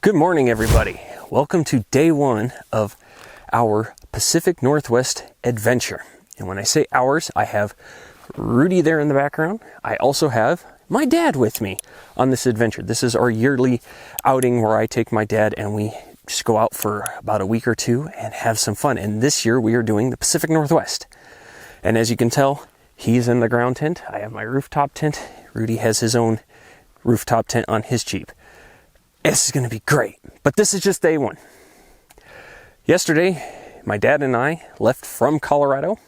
Good morning, everybody. Welcome to day one of our Pacific Northwest adventure. And when I say ours, I have Rudy there in the background. I also have my dad with me on this adventure. This is our yearly outing where I take my dad and we just go out for about a week or two and have some fun. And this year we are doing the Pacific Northwest. And as you can tell, he's in the ground tent. I have my rooftop tent. Rudy has his own rooftop tent on his Jeep. This is going to be great, but this is just day one. Yesterday, my dad and I left from Colorado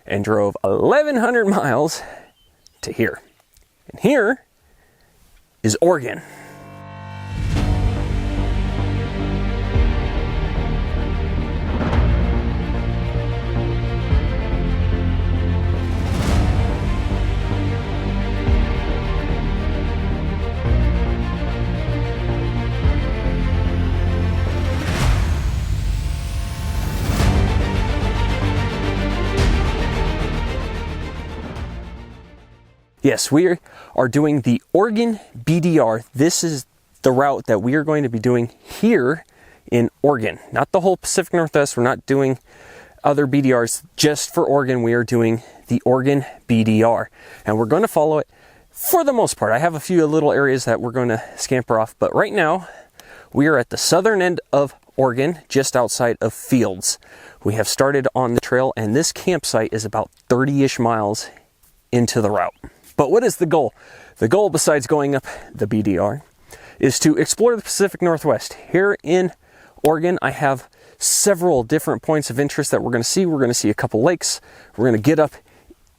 and drove 1,100 miles to here. And here is Oregon. Yes, we are doing the Oregon BDR. This is the route that we are going to be doing here in Oregon. Not the whole Pacific Northwest. We're not doing other BDRs. Just for Oregon, we are doing the Oregon BDR. And we're going to follow it for the most part. I have a few little areas that we're going to scamper off. But right now, we are at the southern end of Oregon, just outside of Fields. We have started on the trail, and this campsite is about 30-ish miles into the route. But what is the goal? The goal, besides going up the BDR, is to explore the Pacific Northwest. Here in Oregon, I have several different points of interest that we're going to see. We're going to see a couple lakes. We're going to get up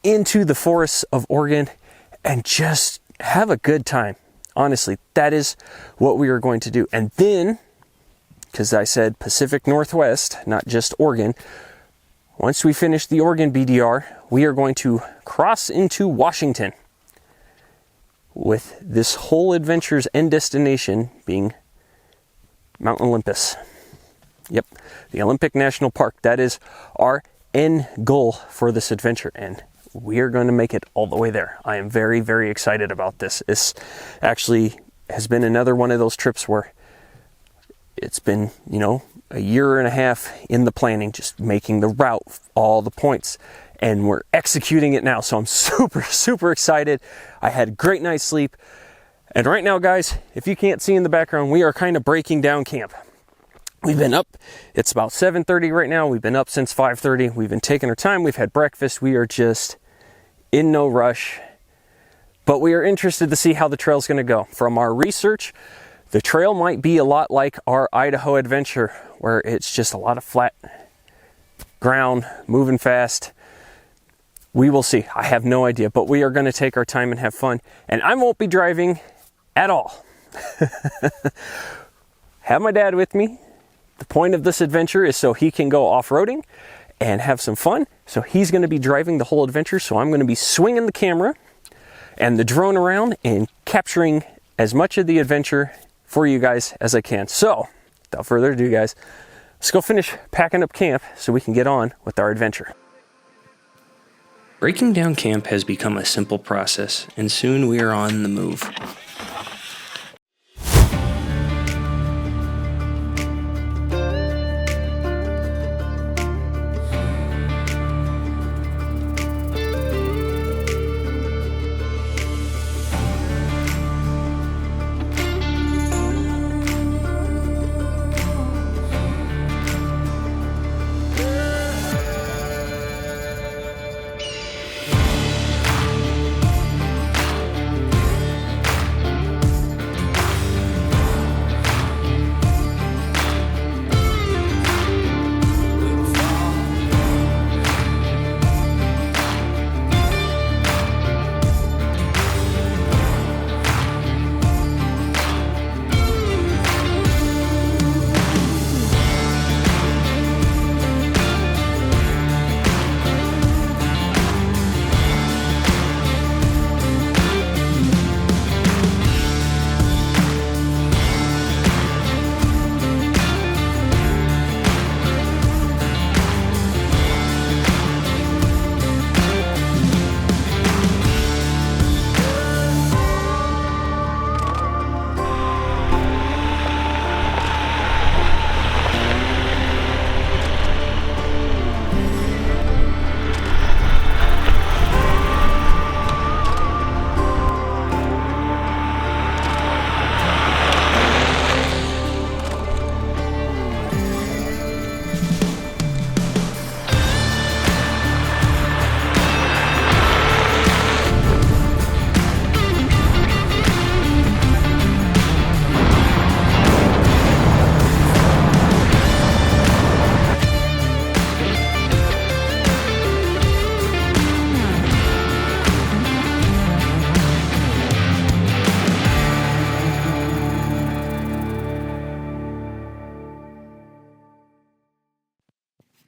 into the forests of Oregon and just have a good time. Honestly, that is what we are going to do. And then, because I said Pacific Northwest, not just Oregon, once we finish the Oregon BDR, we are going to cross into Washington, with this whole adventure's end destination being Mount Olympus. Yep, the Olympic National Park. That is our end goal for this adventure, and we are going to make it all the way there. I am very, very excited about this. This actually has been another one of those trips where it's been, a year and a half in the planning, just making the route, all the points, and we're executing it now. So I'm super, super excited. I had a great night's sleep. And right now, guys, if you can't see in the background, we are kind of breaking down camp. We've been up. It's about 7:30 right now. We've been up since 5:30. We've been taking our time. We've had breakfast. We are just in no rush. But we are interested to see how the trail's going to go. From our research, the trail might be a lot like our Idaho adventure, where it's just a lot of flat ground, moving fast. We will see. I have no idea, but we are going to take our time and have fun. And I won't be driving at all. Have my dad with me. The point of this adventure is so he can go off-roading and have some fun. So he's going to be driving the whole adventure. So I'm going to be swinging the camera and the drone around and capturing as much of the adventure for you guys as I can. So without further ado, guys, let's go finish packing up camp so we can get on with our adventure. Breaking down camp has become a simple process, and soon we are on the move.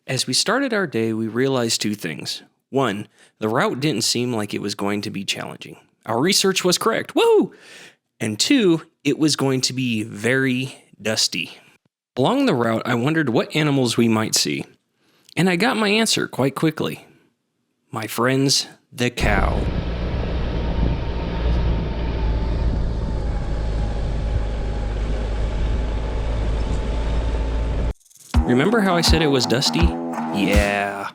As we started our day, we realized two things. One, the route didn't seem like it was going to be challenging. Our research was correct. Woo! And two, it was going to be very dusty. Along the route, I wondered what animals we might see. And I got my answer quite quickly. My friends, the cow. Remember how I said it was dusty? Yeah.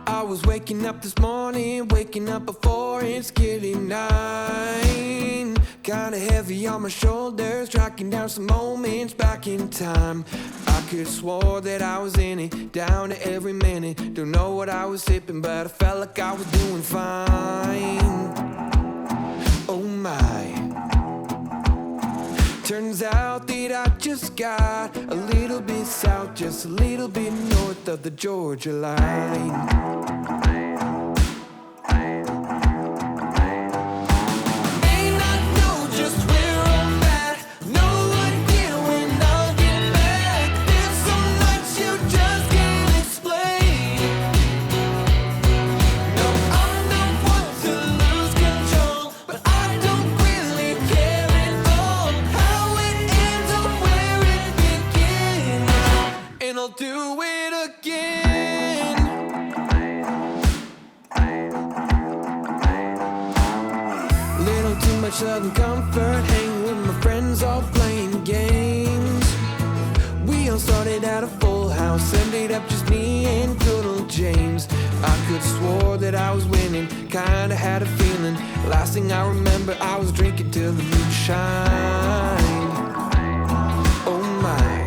I was waking up this morning, waking up before it's getting 9. Kinda heavy on my shoulders, tracking down some moments back in time. I could've swore that I was in it, down to every minute. Don't know what I was sipping, but I felt like I was doing fine. Oh my. Turns out that I just got a little bit south, just a little bit north of the Georgia line. Do it again. Little too much southern comfort, hanging with my friends, all playing games. We all started at a full house, ended up just me and good old James. I could've swore that I was winning, kinda had a feeling. Last thing I remember, I was drinking till the moon shined. Oh my.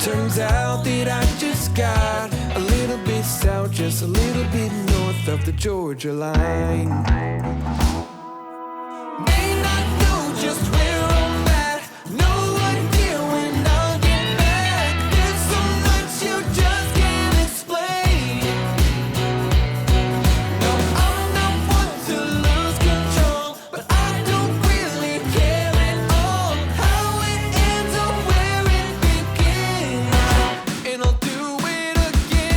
Turns out that I just got a little bit south, just a little bit north of the Georgia line. May not know just where I'm at, no idea when I'll get back. There's so much you just can't explain. No, I'm not one to lose control, but I don't really care at all how it ends or where it begins. And I'll do it again.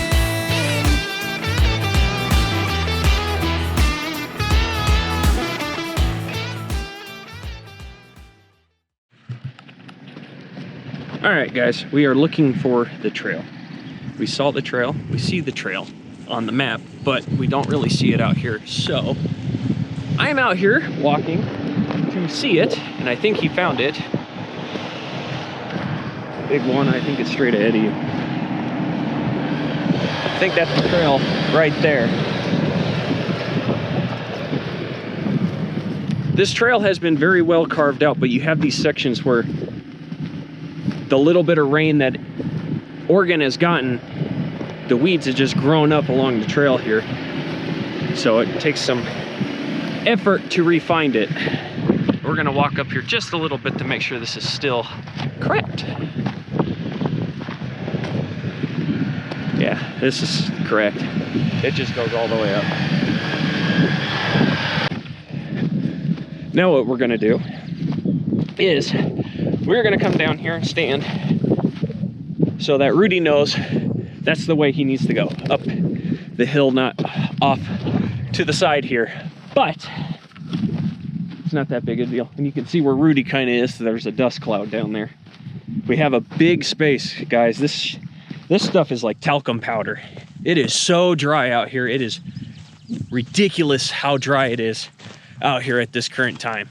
All right, guys, we are looking for the trail. We saw the trail, we see the trail on the map, but we don't really see it out here. So I'm out here walking to see it, and I think he found it. Big one, I think it's straight ahead of you. I think that's the trail right there. This trail has been very well carved out, but you have these sections where the little bit of rain that Oregon has gotten, the weeds have just grown up along the trail here. So it takes some effort to re-find it. We're gonna walk up here just a little bit to make sure this is still correct. Yeah, this is correct. It just goes all the way up. Now what we're gonna do is we're gonna come down here and stand so that Rudy knows that's the way he needs to go, up the hill, not off to the side here. But it's not that big a deal. And you can see where Rudy kind of is. There's a dust cloud down there. We have a big space, guys. This stuff is like talcum powder. It is so dry out here. It is ridiculous how dry it is out here at this current time.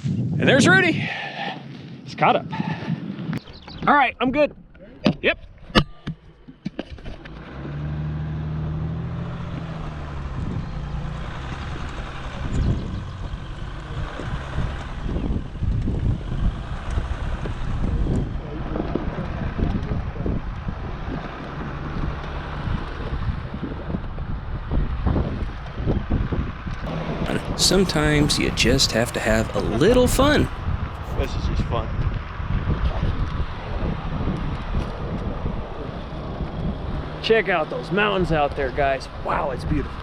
And there's Rudy. He's caught up. All right, I'm good. Yep. Sometimes you just have to have a little fun. This is just fun. Check out those mountains out there, guys. Wow, it's beautiful.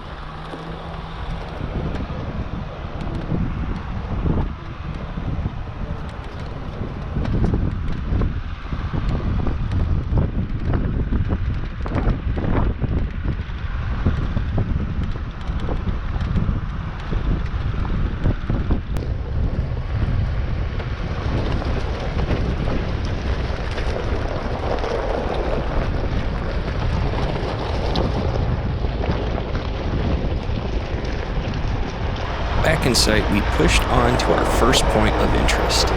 Back in sight, we pushed on to our first point of interest.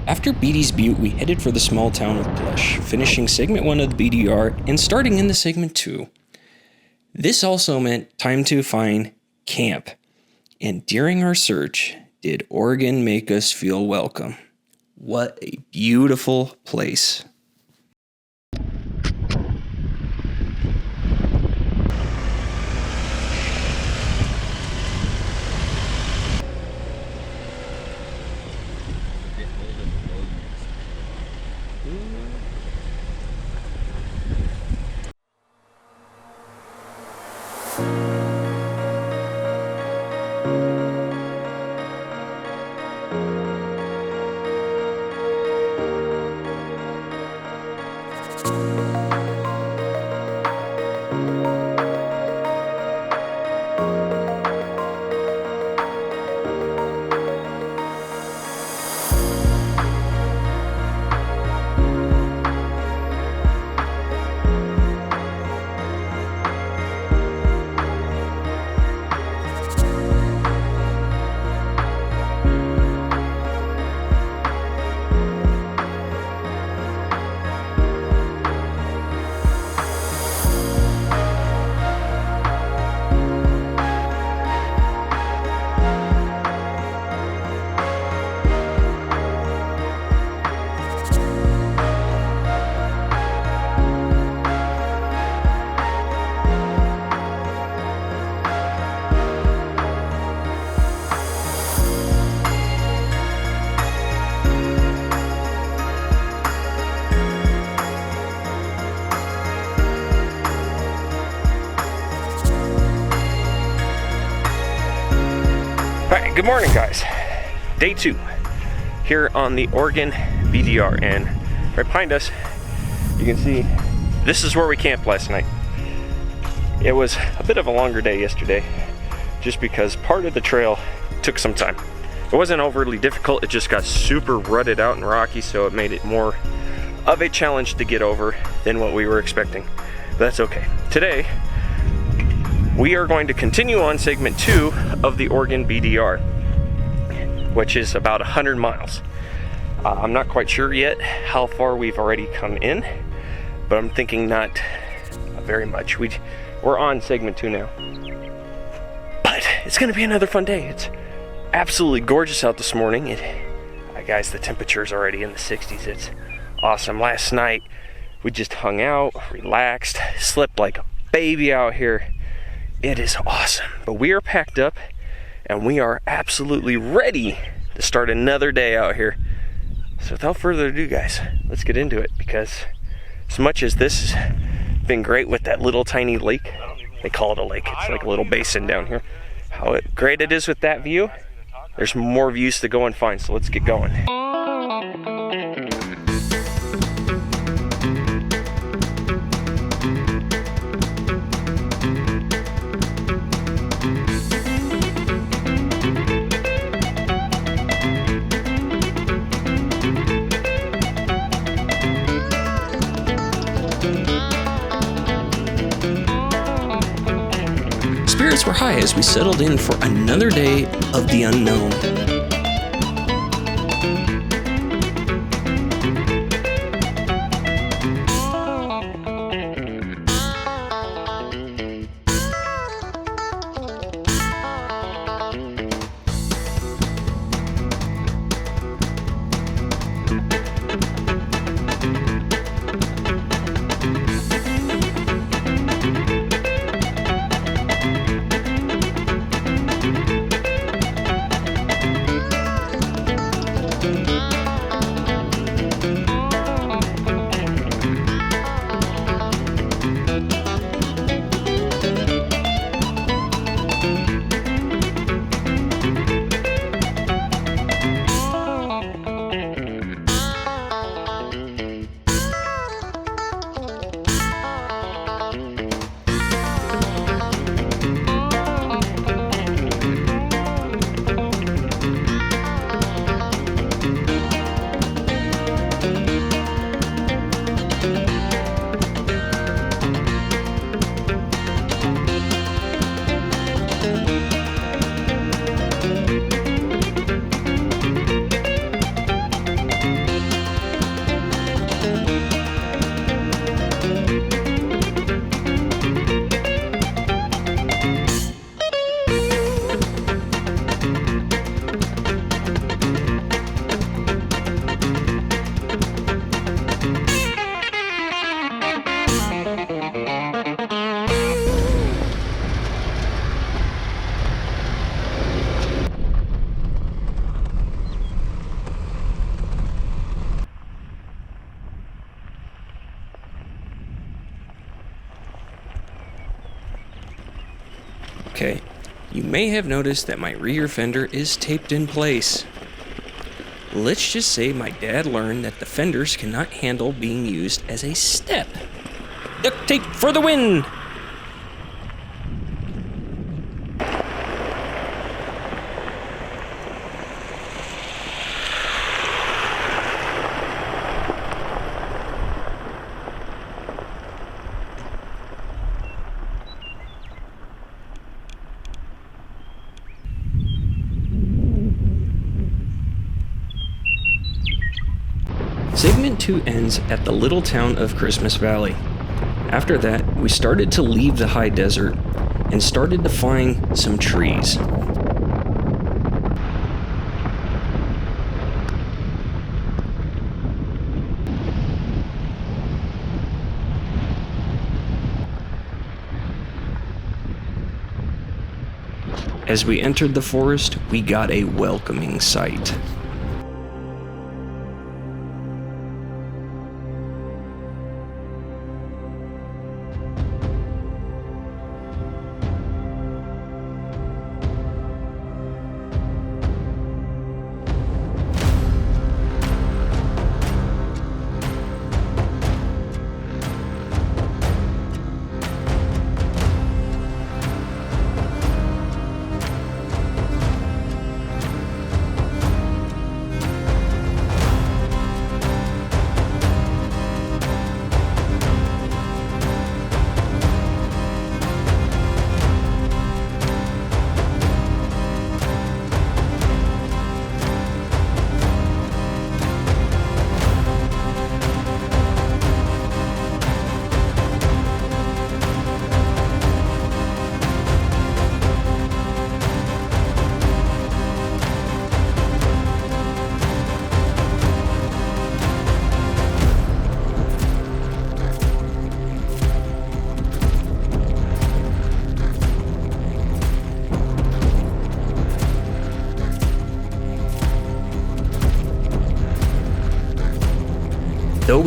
After Beatty's Butte, we headed for the small town of Blush, finishing segment 1 of the BDR and starting into segment 2. This also meant time to find camp. And during our search, did Oregon make us feel welcome? What a beautiful place. Good morning, guys. Day 2 here on the Oregon BDR, and right behind us you can see this is where we camped last night. It was a bit of a longer day yesterday just because part of the trail took some time. It wasn't overly difficult, it just got super rutted out and rocky, so it made it more of a challenge to get over than what we were expecting. But that's okay. Today we are going to continue on segment 2 of the Oregon BDR, which is about 100 miles. I'm not quite sure yet how far we've already come in, but I'm thinking not very much. We're on segment 2 now. But it's gonna be another fun day. It's absolutely gorgeous out this morning. Guys, the temperature's already in the 60s. It's awesome. Last night We just hung out, relaxed, slept like a baby out here. It is awesome. But we are packed up and we are absolutely ready to start another day out here. So without further ado, guys, let's get into it, because as much as this has been great with that little tiny lake, they call it a lake, it's like a little basin down here, how great it is with that view, there's more views to go and find, so let's get going. Spirits were high as we settled in for another day of the unknown. Okay, you may have noticed that my rear fender is taped in place. Let's just say my dad learned that the fenders cannot handle being used as a step. Duct tape for the win! Segment 2 ends at the little town of Christmas Valley. After that, we started to leave the high desert and started to find some trees. As we entered the forest, we got a welcoming sight.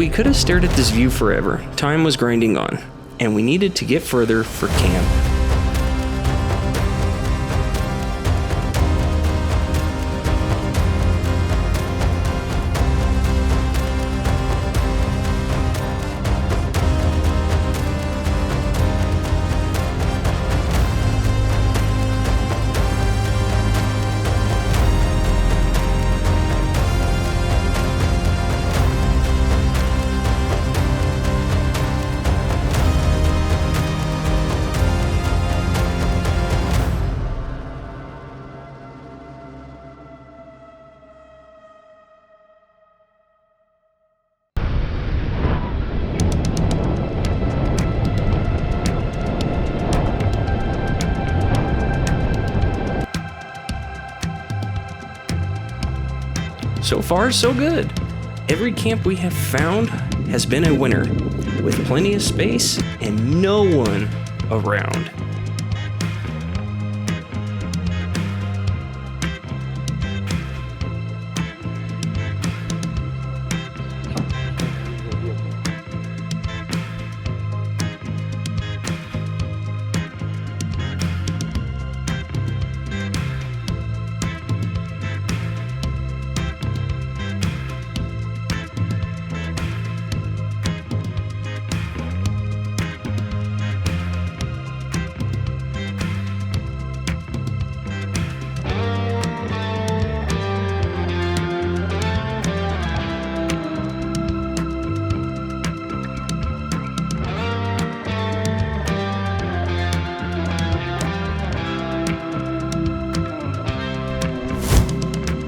we could have stared at this view forever. Time was grinding on, and we needed to get further for camp. So far, so good. Every camp we have found has been a winner, with plenty of space and no one around.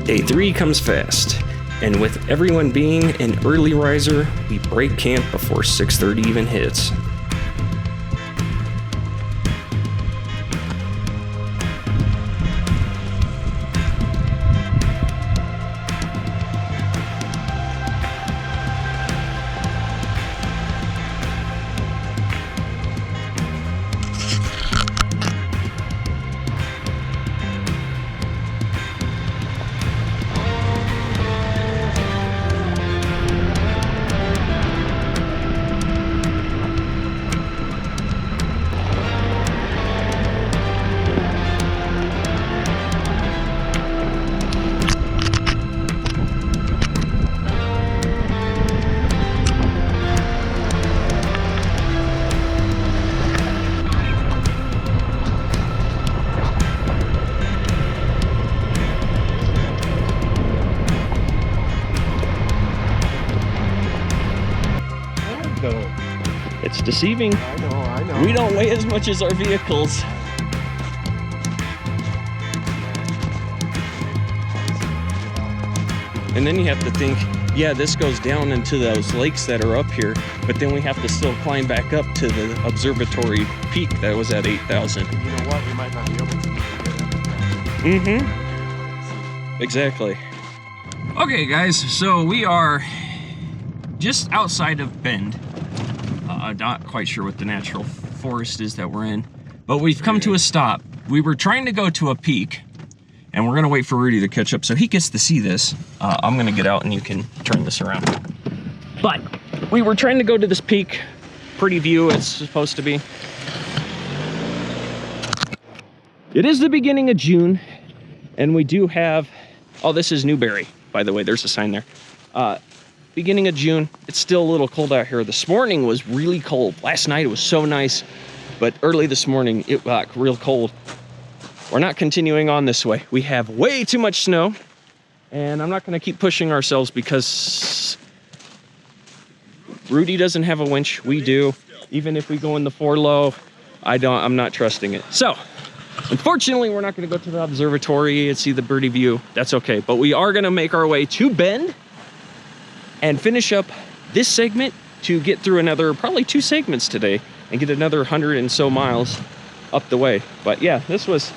Day 3 comes fast, and with everyone being an early riser, we break camp before 6:30 even hits. It's deceiving. I know. We don't weigh as much as our vehicles. And then you have to think, yeah, this goes down into those lakes that are up here, but then we have to still climb back up to the observatory peak that was at 8,000. You know what? We might not be able to. Mm-hmm. Exactly. Okay, guys, so we are just outside of Bend. Not quite sure what the natural forest is that we're in, but we've come to a stop. We were trying to go to a peak, and we're gonna wait for Rudy to catch up so he gets to see this. I'm gonna get out and you can turn this around. But we were trying to go to this peak. Pretty view it's supposed to be. It is the beginning of June, and we do have, oh, this is Newberry, by the way, there's a sign there. Beginning of June, it's still a little cold out here. This morning was really cold. Last night it was so nice, but early this morning it got real cold. We're not continuing on this way. We have way too much snow, and I'm not gonna keep pushing ourselves because Rudy doesn't have a winch, we do. Even if we go in the 4 low, I'm not trusting it. So, unfortunately, we're not gonna go to the observatory and see the birdie view. That's okay, but we are gonna make our way to Bend and finish up this segment to get through another, probably 2 segments today, and get another 100 and so miles up the way. But yeah, this was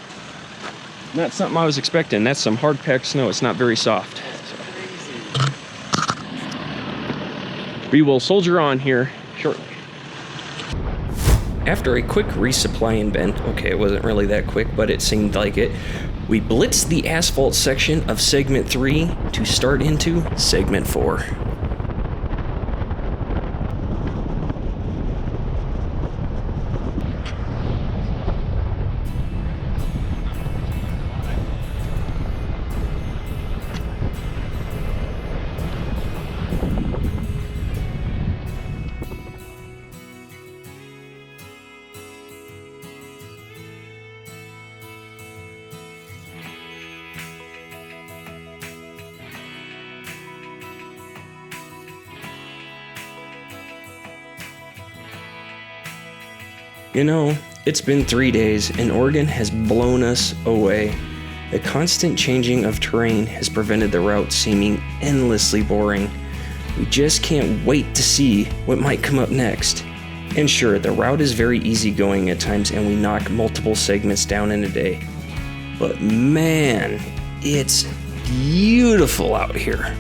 not something I was expecting. That's some hard packed snow. It's not very soft. So. We will soldier on here shortly. After a quick resupply in Bend, okay, it wasn't really that quick, but it seemed like it, we blitzed the asphalt section of segment 3 to start into segment 4. You know, it's been 3 days and Oregon has blown us away. The constant changing of terrain has prevented the route seeming endlessly boring. We just can't wait to see what might come up next. And sure, the route is very easygoing at times and we knock multiple segments down in a day. But man, it's beautiful out here.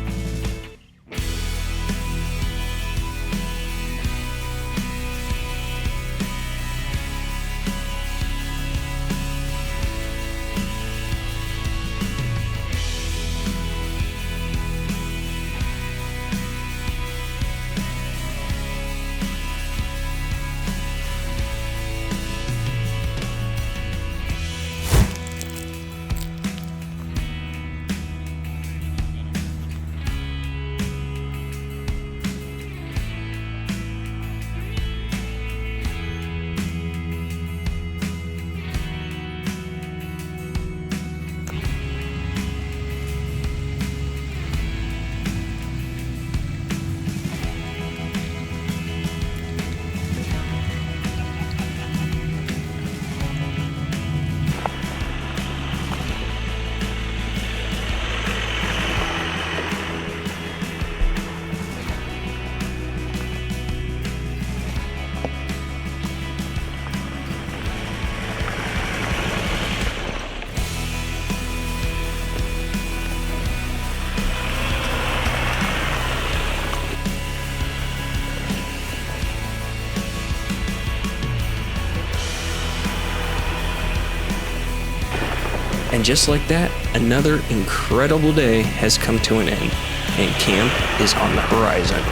And just like that, another incredible day has come to an end, and camp is on the horizon.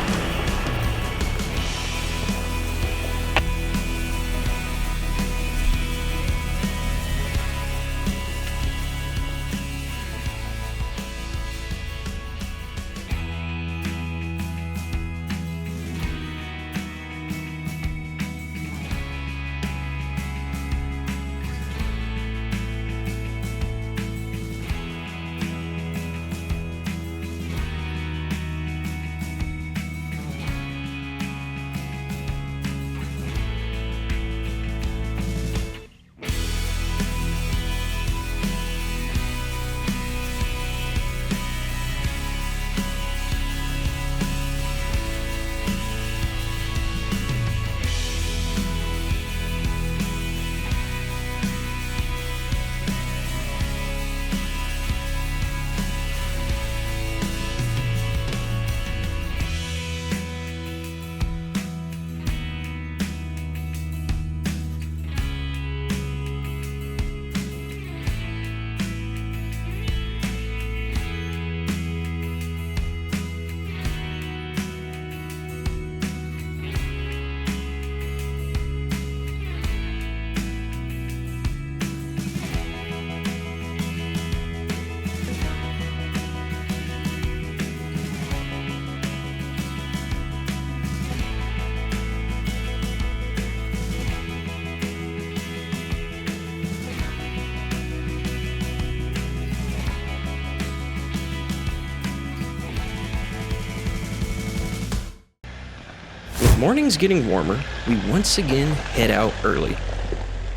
With mornings getting warmer, we once again head out early.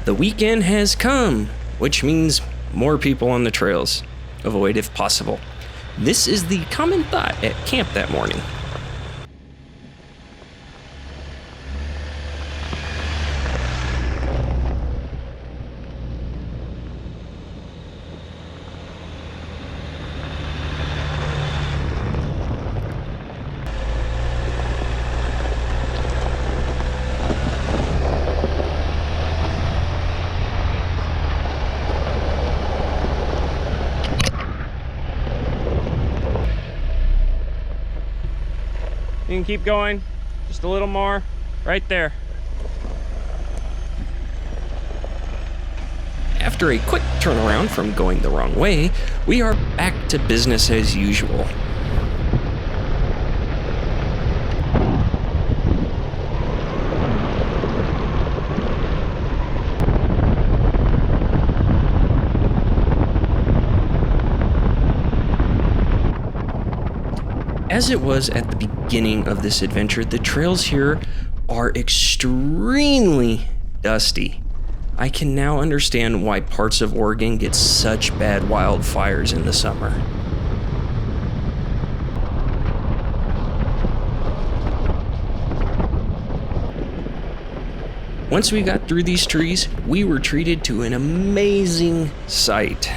The weekend has come, which means more people on the trails. Avoid if possible. This is the common thought at camp that morning. You can keep going, just a little more, right there. After a quick turnaround from going the wrong way, we are back to business as usual. As it was at the beginning of this adventure, the trails here are extremely dusty. I can now understand why parts of Oregon get such bad wildfires in the summer. Once we got through these trees, we were treated to an amazing sight.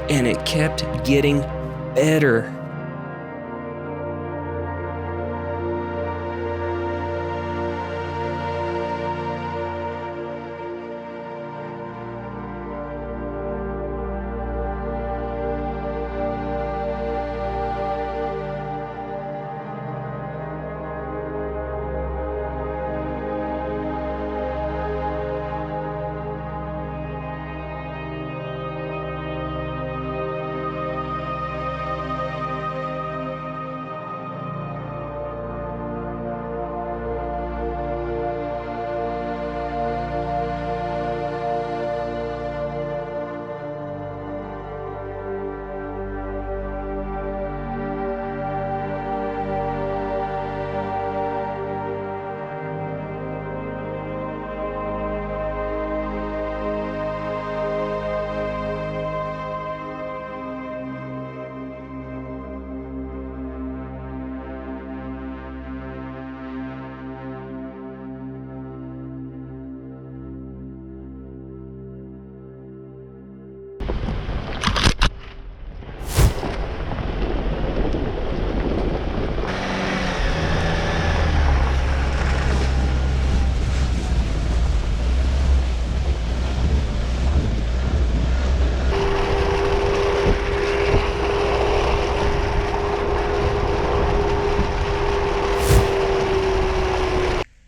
And it kept getting better.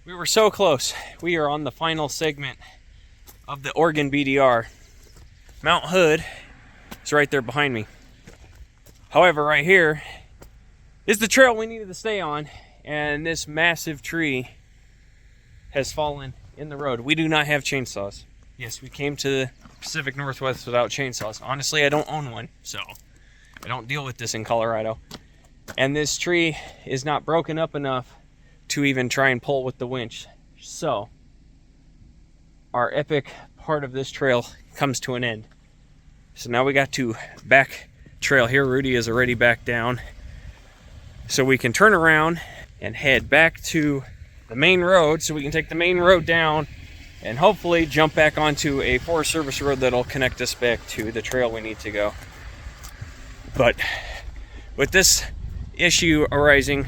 We're so close. We are on the final segment of the Oregon BDR. Mount Hood is right there behind me. However, right here is the trail we needed to stay on, and this massive tree has fallen in the road. We do not have chainsaws. Yes, we came to the Pacific Northwest without chainsaws. Honestly, I don't own one, so I don't deal with this in Colorado. And this tree is not broken up enough to even try and pull with the winch. So our epic part of this trail comes to an end. So now we got to back trail here. Rudy is already back down. So we can turn around and head back to the main road, so we can take the main road down and hopefully jump back onto a Forest Service road that'll connect us back to the trail we need to go. But with this issue arising,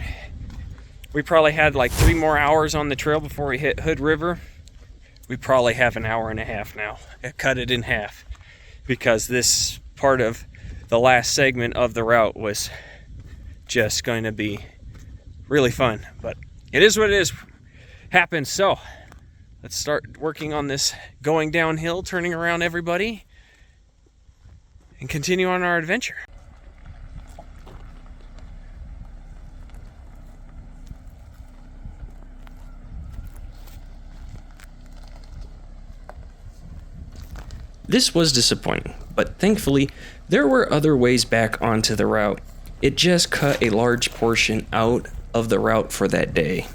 we probably had like 3 more hours on the trail before we hit Hood River. We probably have an hour and a half now. I cut it in half because this part of the last segment of the route was just going to be really fun. But it is what it is. Happens. So Let's start working on this going downhill, turning around everybody, and continue on our adventure. This was disappointing, but thankfully there were other ways back onto the route. It just cut a large portion out of the route for that day.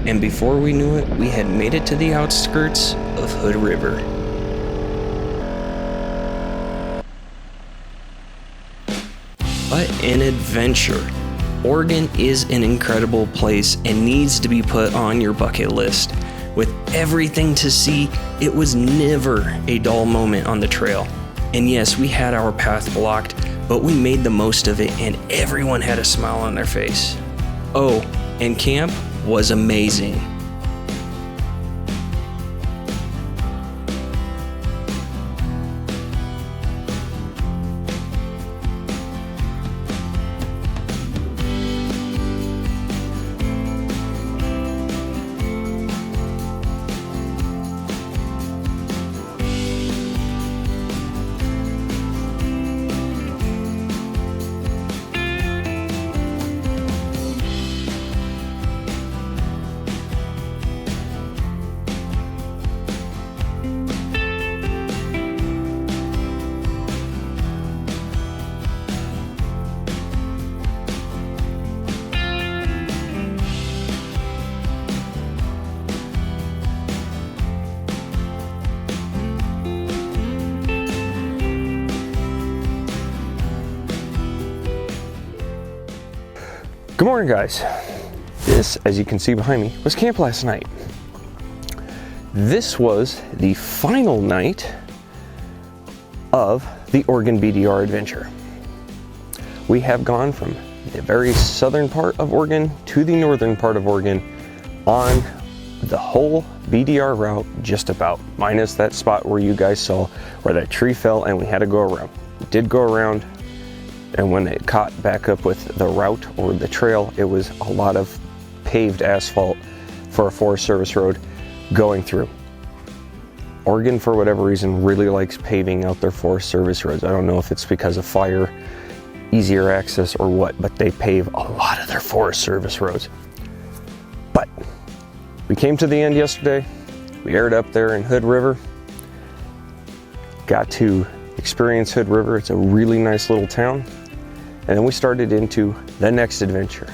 And before we knew it, we had made it to the outskirts of Hood River. What an adventure! Oregon is an incredible place and needs to be put on your bucket list. With everything to see, it was never a dull moment on the trail. And yes, we had our path blocked, but we made the most of it and everyone had a smile on their face. Oh, and camp was amazing. Good morning, guys. This, as you can see behind me, was camp last night. This was the final night of the Oregon BDR adventure. We have gone from the very southern part of Oregon to the northern part of Oregon on the whole BDR route, just about, minus that spot where you guys saw where that tree fell and we had to go around. We did go around, and when it caught back up with the route or the trail, it was a lot of paved asphalt for a Forest Service road going through. Oregon, for whatever reason, really likes paving out their Forest Service roads. I don't know if it's because of fire, easier access, or what, but they pave a lot of their Forest Service roads. But we came to the end yesterday. We aired up there in Hood River. Got to experience Hood River. It's a really nice little town. And then we started into the next adventure.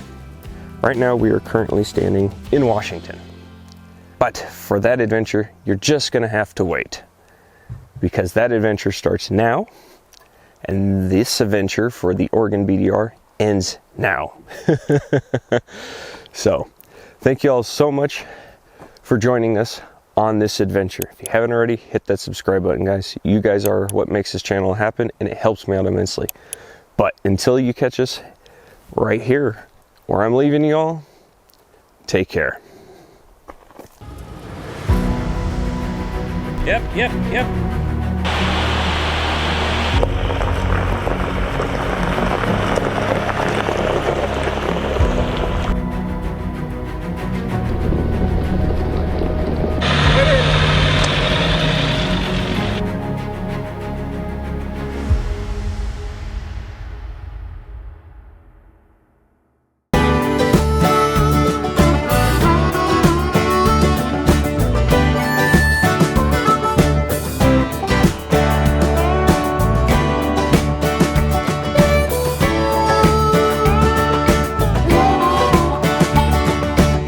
Right now we are currently standing in Washington. But for that adventure, you're just gonna have to wait, because that adventure starts now, and this adventure for the Oregon BDR ends now. So, thank you all so much for joining us on this adventure. If you haven't already, hit that subscribe button, guys. You guys are what makes this channel happen, and it helps me out immensely. But until you catch us right here where I'm leaving you all, take care. Yep.